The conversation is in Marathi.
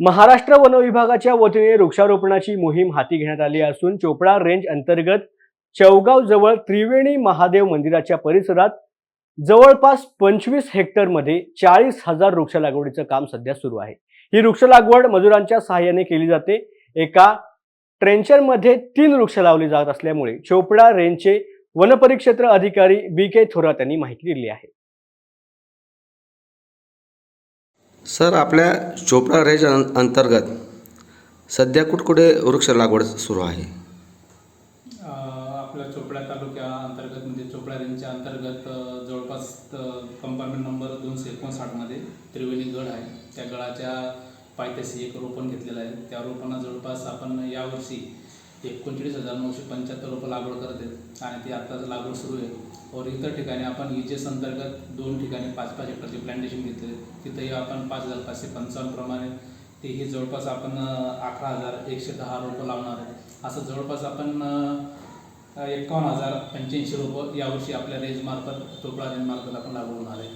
महाराष्ट्र वन विभागाच्या वतीने वृक्षारोपणाची मोहीम हाती घेण्यात आली असून चोपडा रेंज अंतर्गत चौगाव जवळ त्रिवेणी महादेव मंदिराच्या परिसरात जवळपास 25 हेक्टरमध्ये 40,000 वृक्ष लागवडीचं काम सध्या सुरू आहे। ही वृक्ष लागवड मजुरांच्या सहाय्याने केली जाते। एका ट्रेंचरमध्ये 3 वृक्ष लावले जात असल्यामुळे चोपडा रेंजचे वनपरिक्षेत्र अधिकारी BK थोरात यांनी माहिती दिली आहे। सर, आपल्या चोपडा रेंज अंतर्गत सध्या कुठकुठे वृक्ष लागवड सुरू आहे? आपल्या चोपडा तालुक्या अंतर्गत म्हणजे चोपडा रेंजच्या अंतर्गत जवळपास कंपार्टमेंट नंबर 259 मध्ये त्रिवेणी गड आहे। त्या गडाच्या पायथ्याशी एक रोपण घेतलेलं आहे। त्या रोपणात जवळपास आपण यावर्षी 29,975 रोपं लागवड करत आहेत आणि ती आत्ताच लागवड सुरू आहे। और इतर ठिकाणी आपण EJS अंतर्गत 2 ठिकाणी 5-5 हेक्टरचे प्लांटेशन घेतले। तिथेही आपण 5,555 प्रमाणे तेही जवळपास आपण 11,110 रोपं लावणार आहे। असं जवळपास आपण 51,085 रोपं यावर्षी आपल्या रेंजमार्फत चोपडा रेंजमार्फत आपण लागवड होणार आहे।